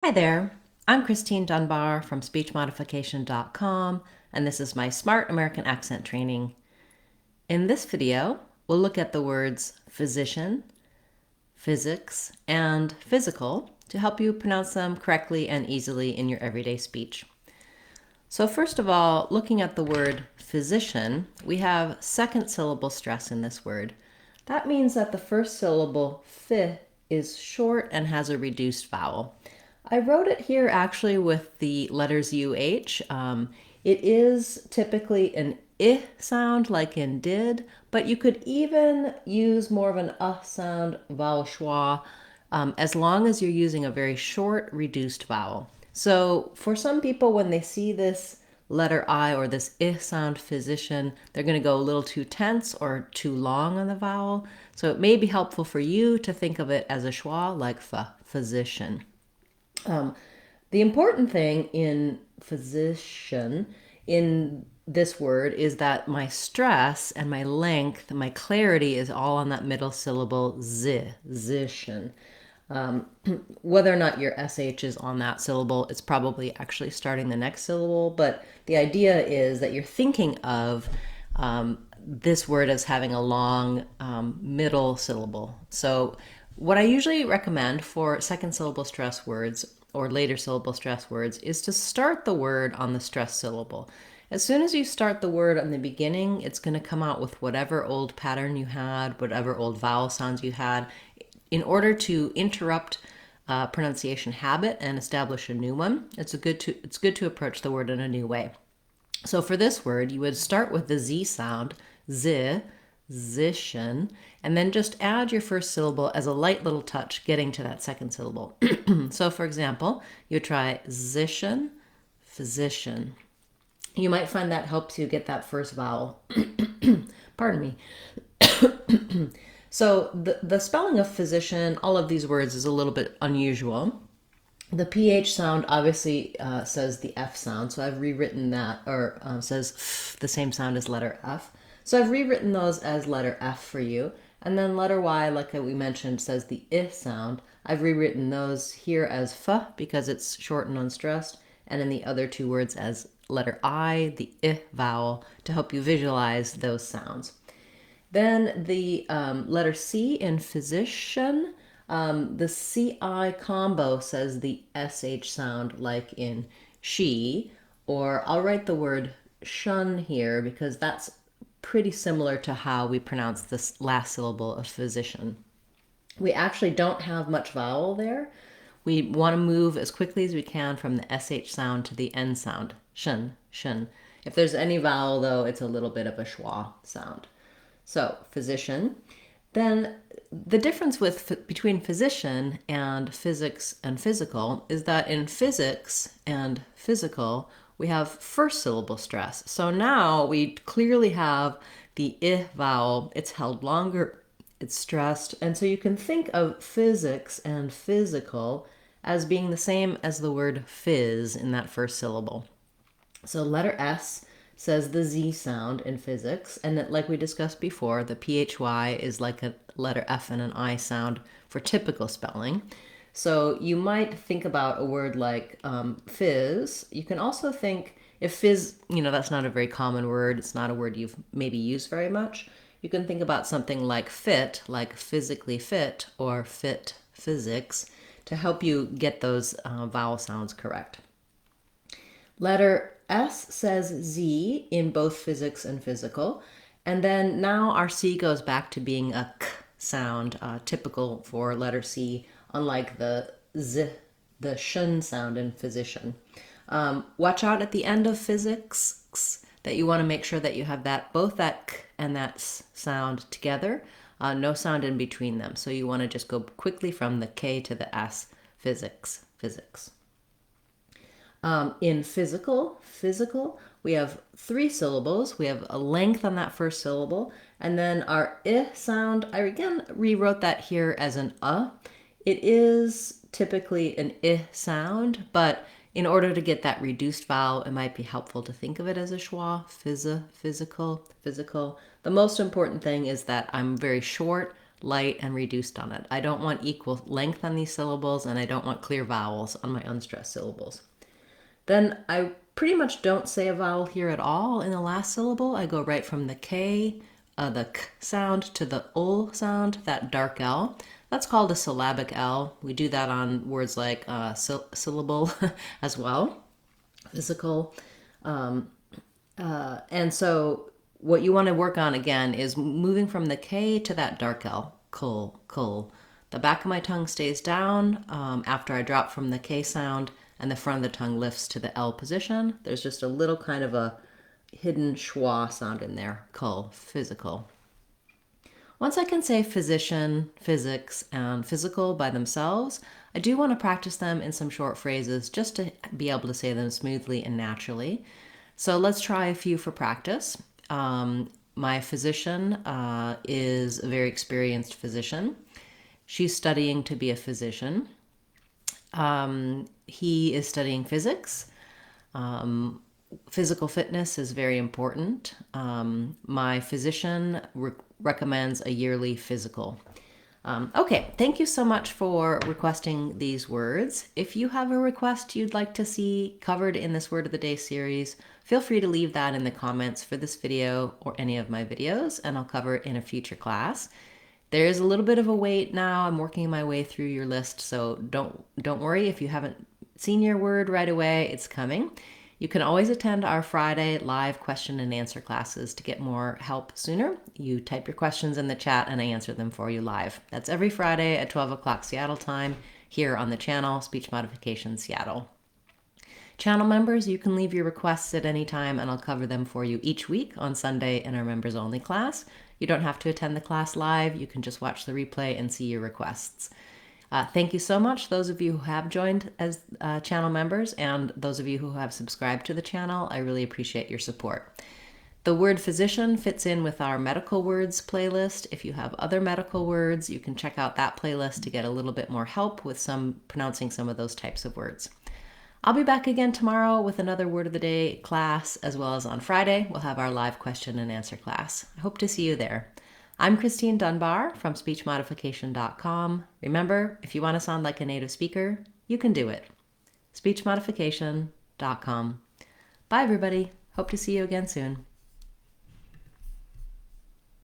Hi there, I'm Christine Dunbar from speechmodification.com, and this is my Smart American Accent training. In this video, we'll look at the words physician, physics, and physical to help you pronounce them correctly and easily in your everyday speech. So first of all, looking at the word physician, we have second syllable stress in this word. That means that the first syllable, ph, is short and has a reduced vowel. I wrote it here actually with the letters UH. It is typically an I sound like in did, but you could even use more of an sound, vowel schwa, as long as you're using a very short reduced vowel. So for some people, when they see this letter I or this I sound physician, they're going to go a little too tense or too long on the vowel. So it may be helpful for you to think of it as a schwa, like physician. The important thing in physician in this word is that my stress and my length, my clarity is all on that middle syllable zishin. Whether or not your SH is on that syllable, it's probably actually starting the next syllable, but the idea is that you're thinking of this word as having a long middle syllable. So what I usually recommend for second syllable stress words or later syllable stress words is to start the word on the stress syllable. As soon as you start the word on the beginning, it's going to come out with whatever old pattern you had, whatever old vowel sounds you had, in order to interrupt pronunciation habit and establish a new one. It's good to approach the word in a new way. So for this word, you would start with the Z sound, Z, zishin, and then just add your first syllable as a light little touch getting to that second syllable. So for example, you try zishin, physician. You might find that helps you get that first vowel. Pardon me. So the spelling of physician, all of these words is a little bit unusual. The PH sound obviously says the F sound, so I've rewritten that, or says f, the same sound as letter F. So I've rewritten those as letter F for you. And then letter Y, like we mentioned, says the I sound. I've rewritten those here as f because it's short and unstressed, and in the other two words as letter I, the I vowel, to help you visualize those sounds. Then the letter C in physician, the CI combo says the SH sound like in she, or I'll write the word shun here because that's pretty similar to how we pronounce this last syllable of physician. We actually don't have much vowel there. We want to move as quickly as we can from the SH sound to the N sound, shun, shun. If there's any vowel though, it's a little bit of a schwa sound. So physician. Then the difference between physician and physics and physical is that in physics and physical, we have first syllable stress. So now we clearly have the I vowel. It's held longer, it's stressed. And so you can think of physics and physical as being the same as the word phys in that first syllable. So letter S says the Z sound in physics, and that, like we discussed before, the PHY is like a letter F and an I sound for typical spelling. So you might think about a word like fizz. You can also think, if fizz, that's not a very common word, it's not a word you've maybe used very much, you can think about something like fit, like physically fit, or fit physics, to help you get those vowel sounds correct. Letter S says Z in both physics and physical. And then now our C goes back to being a K sound, typical for letter C, unlike the Z, the shun sound in physician. Watch out at the end of physics that you want to make sure that you have that both that K and that S sound together, no sound in between them. So you want to just go quickly from the K to the S, physics. In physical, we have three syllables. We have a length on that first syllable. And then our I sound, I again rewrote that here as an It is typically an I sound, but in order to get that reduced vowel, it might be helpful to think of it as a schwa, physical. The most important thing is that I'm very short light and reduced on it. I don't want equal length on these syllables, and I don't want clear vowels on my unstressed syllables. Then I pretty much don't say a vowel here at all in the last syllable. I go right from the K, the K sound to the ul sound, that dark L. That's called a syllabic L. We do that on words like syllable as well, physical. And so what you want to work on again is moving from the K to that dark L, kul, kul. The back of my tongue stays down after I drop from the K sound, and the front of the tongue lifts to the L position. There's just a little kind of a hidden schwa sound in there, kul, physical. Once I can say physician, physics, and physical by themselves, I do want to practice them in some short phrases just to be able to say them smoothly and naturally. So let's try a few for practice. My physician is a very experienced physician. She's studying to be a physician. He is studying physics. Physical fitness is very important. My physician recommends a yearly physical. Okay, thank you so much for requesting these words. If you have a request you'd like to see covered in this Word of the Day series, feel free to leave that in the comments for this video or any of my videos, and I'll cover it in a future class. There is a little bit of a wait now. I'm working my way through your list, so don't worry if you haven't seen your word right away. It's coming. You can always attend our Friday live question and answer classes to get more help sooner. You type your questions in the chat and I answer them for you live. That's every Friday at 12 o'clock Seattle time here on the channel, Speech Modification Seattle. Channel members, you can leave your requests at any time and I'll cover them for you each week on Sunday in our members only class. You don't have to attend the class live. You can just watch the replay and see your requests. Thank you so much, those of you who have joined as channel members and those of you who have subscribed to the channel. I really appreciate your support. The word physician fits in with our medical words playlist. If you have other medical words, you can check out that playlist to get a little bit more help with pronouncing some of those types of words. I'll be back again tomorrow with another Word of the Day class, as well as on Friday, we'll have our live question and answer class. I hope to see you there. I'm Christine Dunbar from SpeechModification.com. Remember, if you want to sound like a native speaker, you can do it. SpeechModification.com. Bye, everybody. Hope to see you again soon.